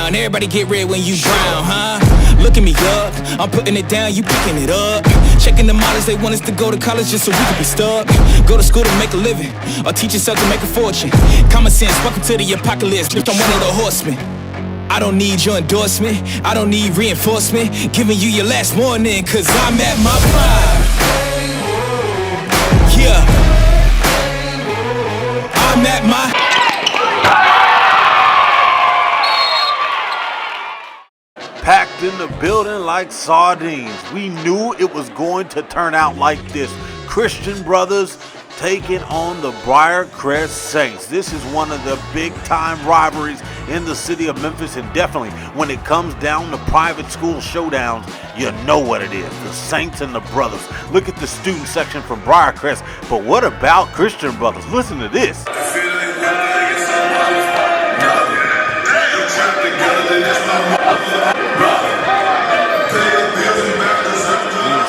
down. Everybody get red when you drown, huh? Look at me up, I'm putting it down, you picking it up. Checking the models, they want us to go to college just so we can be stuck. Go to school to make a living, or teach yourself to make a fortune. Common sense, welcome to the apocalypse. I'm one of the horsemen. I don't need your endorsement, I don't need reinforcement. Giving you your last warning, cause I'm at my prime. Yeah, I'm at my packed in the building like sardines. We knew it was going to turn out like this. Christian brothers taking on the Braircrest Saints. This is one of the big-time rivalries in the city of Memphis, and definitely when it comes down to private school showdowns, you know what it is, the Saints and the brothers. Look at the student section from Braircrest, but what about Christian brothers? Listen to this.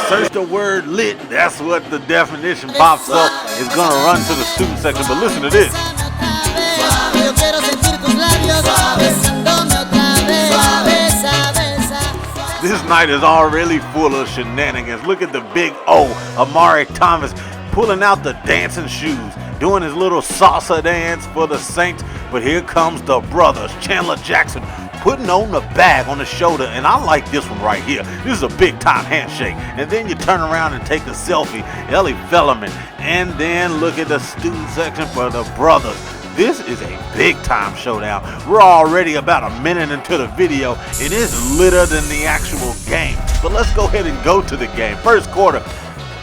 Search the word lit, that's what the definition pops up. It's gonna run to the student section, but listen to this. This night is already full of shenanigans. Look at the big O, Amari Thomas, pulling out the dancing shoes, doing his little salsa dance for the Saints. But here comes the brothers, Chandler Jackson, putting on the bag on the shoulder, and I like this one right here. This is a big-time handshake. And then you turn around and take a selfie, Ellie Fellerman. And then look at the student section for the brothers. This is a big-time showdown. We're already about a minute into the video, and it's litter than the actual game. But let's go ahead and go to the game. First quarter,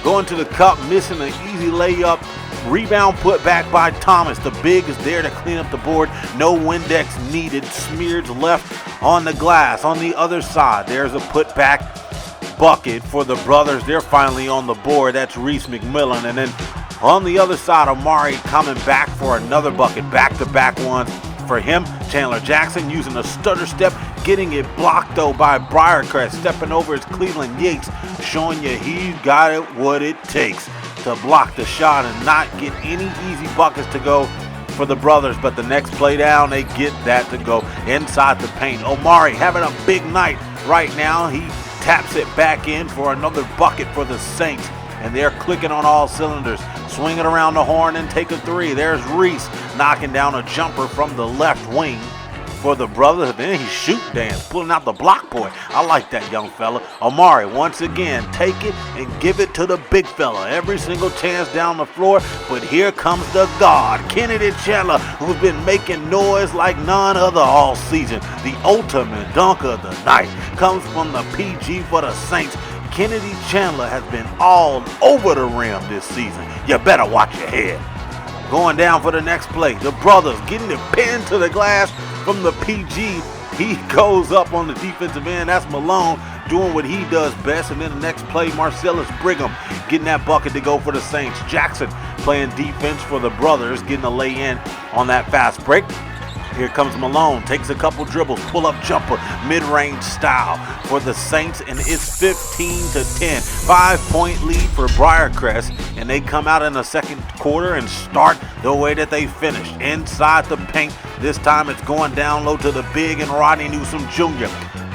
going to the cup, missing an easy layup. Rebound put back by Thomas. The big is there to clean up the board. No Windex needed. Smeared left on the glass. On the other side, there's a putback bucket for the brothers. They're finally on the board. That's Reese McMillan. And then on the other side, Amari coming back for another bucket. Back-to-back ones for him. Chandler Jackson using a stutter step, getting it blocked though by Braircrest. Stepping over is Cleveland Yates, showing you he's got it what it takes to block the shot and not get any easy buckets to go for the brothers. But the next play down, they get that to go inside the paint. Omari having a big night right now. He taps it back in for another bucket for the Saints, and they're clicking on all cylinders. Swing it around the horn and take a three. There's Reese knocking down a jumper from the left wing for the brothers. Then he shoot dance, pulling out the block boy. I like that young fella. Amari once again, take it and give it to the big fella. Every single chance down the floor, but here comes the guard, Kennedy Chandler, who's been making noise like none other all season. The ultimate dunker of the night comes from the PG for the Saints. Kennedy Chandler has been all over the rim this season. You better watch your head. Going down for the next play, the brothers getting the pin to the glass from the PG. He goes up on the defensive end. That's Malone doing what he does best. And then the next play, Marcellus Brigham getting that bucket to go for the Saints. Jackson playing defense for the brothers, getting a lay-in on that fast break. Here comes Malone, takes a couple dribbles, pull-up jumper, mid-range style for the Saints, and it's 15-10. 5-point lead for Braircrest, and they come out in the second quarter and start the way that they finished. Inside the paint, this time it's going down low to the big and Rodney Newsom Jr.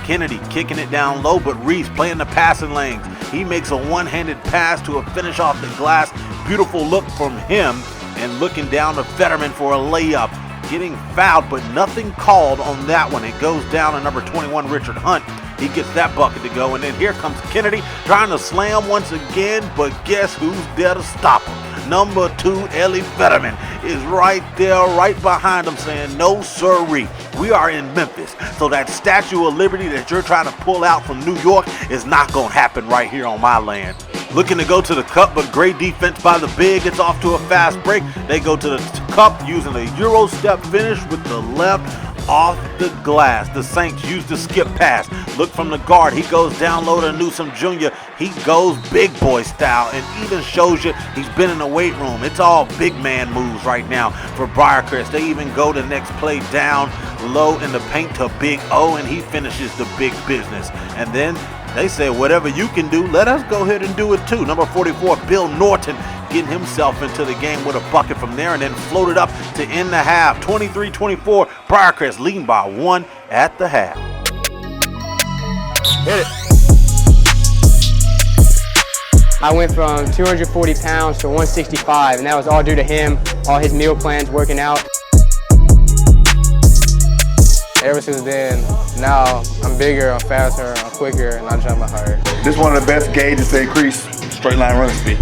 Kennedy kicking it down low, but Reese playing the passing lanes. He makes a one-handed pass to a finish off the glass. Beautiful look from him, and looking down to Fetterman for a layup. Getting fouled, but nothing called on that one. It goes down to number 21, Richard Hunt. He gets that bucket to go, and then here comes Kennedy trying to slam once again, but guess who's there to stop him? Number 2, Ellie Fetterman, is right there, right behind him, saying, no sirree. We are in Memphis, so that Statue of Liberty that you're trying to pull out from New York is not going to happen right here on my land. Looking to go to the cup, but great defense by the big. It's off to a fast break. They go to the cup using a Euro step finish with the left off the glass. The Saints use the skip pass. Look from the guard. He goes down low to Newsom Jr. He goes big boy style and even shows you he's been in the weight room. It's all big man moves right now for Braircrest. They even go the next play down low in the paint to Big O, and he finishes the big business. And then they say, whatever you can do, let us go ahead and do it too. Number 44, Bill Norton, getting himself into the game with a bucket from there and then floated up to end the half. 23-24, Braircrest leading by 1. at the half. Hit it. I went from 240 pounds to 165, and that was all due to him, all his meal plans, working out. Ever since then, now I'm bigger, I'm faster, I'm quicker, and I jump higher. This is one of the best gauges to increase straight line running speed.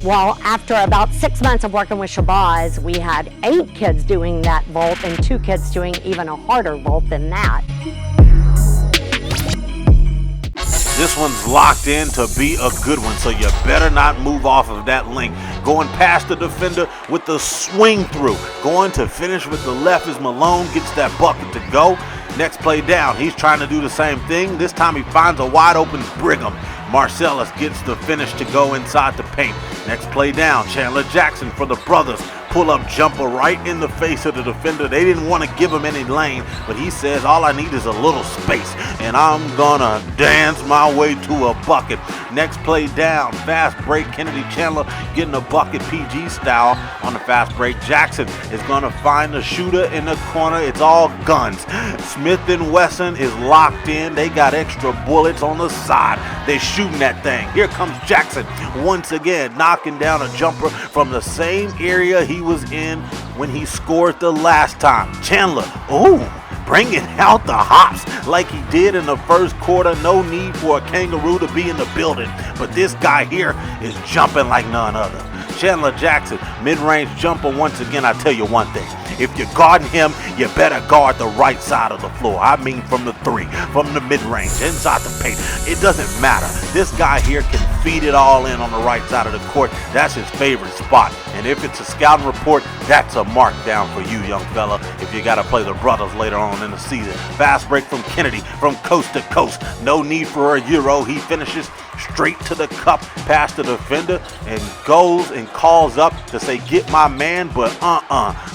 Well, after about 6 months of working with Shabazz, we had 8 kids doing that vault and 2 kids doing even a harder vault than that. This one's locked in to be a good one, so you better not move off of that link. Going past the defender with the swing through. Going to finish with the left as Malone gets that bucket to go. Next play down, he's trying to do the same thing. This time he finds a wide open Brigham. Marcellus gets the finish to go inside the paint. Next play down, Chandler Jackson for the brothers. Pull-up jumper right in the face of the defender. They didn't want to give him any lane, but he says, all I need is a little space, and I'm gonna dance my way to a bucket. Next play down, fast break, Kennedy Chandler getting a bucket PG style on the fast break. Jackson is gonna find the shooter in the corner. It's all guns. Smith and Wesson is locked in. They got extra bullets on the side. They're shooting that thing. Here comes Jackson once again, knocking down a jumper from the same area he was in when he scored the last time. Chandler, bringing out the hops like he did in the first quarter. No need for a kangaroo to be in the building, but this guy here is jumping like none other. Chandler Jackson, mid-range jumper once again. I tell you one thing, if you're guarding him, you better guard the right side of the floor. I mean from the 3, from the mid-range, inside the paint. It doesn't matter. This guy here can feed it all in on the right side of the court. That's his favorite spot. And if it's a scouting report, that's a mark down for you, young fella, if you got to play the brothers later on in the season. Fast break from Kennedy from coast to coast. No need for a Euro. He finishes straight to the cup past the defender and goes and calls up to say, get my man, but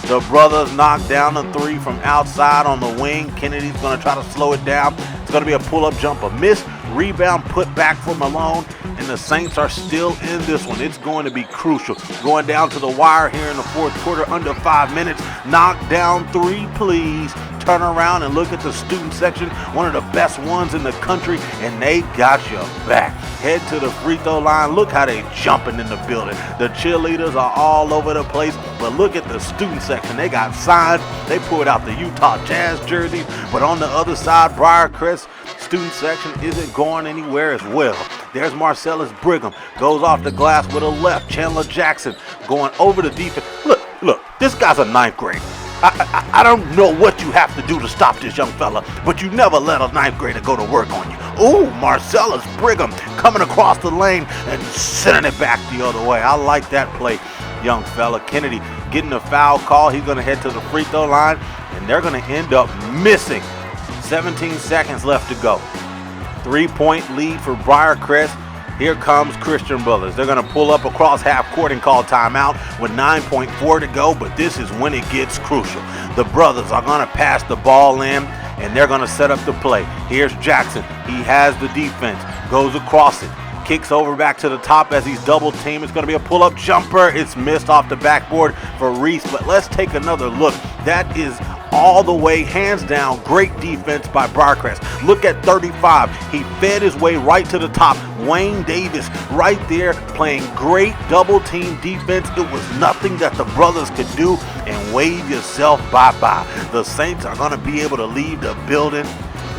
the brothers knock down a 3 from outside on the wing. Kennedy's going to try to slow it down. It's going to be a pull-up jumper. Miss, rebound put back for Malone, and the Saints are still in this one. It's going to be crucial. Going down to the wire here in the fourth quarter, under 5 minutes. Knock down 3, please. Turn around and look at the student section, one of the best ones in the country, and they got your back. Head to the free throw line. Look how they jumping in the building. The cheerleaders are all over the place, but look at the student section. They got signs. They pulled out the Utah Jazz jerseys, but on the other side, Braircrest student section isn't going anywhere as well. There's Marcellus Brigham, goes off the glass with a left. Chandler Jackson going over the defense. Look, this guy's a 9th grade. I don't know what you have to do to stop this young fella, but you never let a 9th grader go to work on you. Marcellus Brigham coming across the lane and sending it back the other way. I like that play, young fella. Kennedy getting a foul call. He's going to head to the free throw line, and they're going to end up missing. 17 seconds left to go. 3-point lead for Braircrest. Here comes Christian Brothers. They're going to pull up across half court and call timeout with 9.4 to go, but this is when it gets crucial. The brothers are going to pass the ball in, and they're going to set up the play. Here's Jackson. He has the defense, goes across it, kicks over back to the top as he's double teamed. It's going to be a pull-up jumper. It's missed off the backboard for Reese, but let's take another look. That is all the way, hands down, great defense by Braircrest. Look at 35. He fed his way right to the top. Wayne Davis right there playing great double team defense. It was nothing that the brothers could do, and wave yourself bye-bye. The Saints are going to be able to leave the building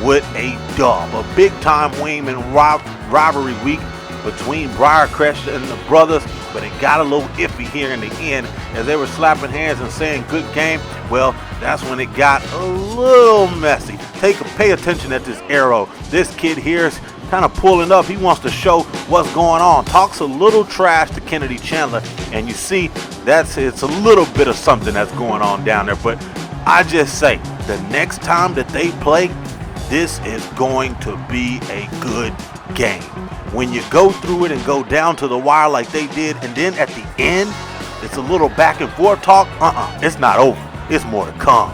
with a dub. A big-time Wayman rivalry week between Braircrest and the brothers, but it got a little iffy here in the end as they were slapping hands and saying good game. Well, that's when it got a little messy. Pay attention at this arrow. This kid here is kind of pulling up. He wants to show what's going on. Talks a little trash to Kennedy Chandler, and you see it's a little bit of something that's going on down there. But I just say, the next time that they play, this is going to be a good game. When you go through it and go down to the wire like they did, and then at the end, it's a little back and forth talk, it's not over. It's more to come.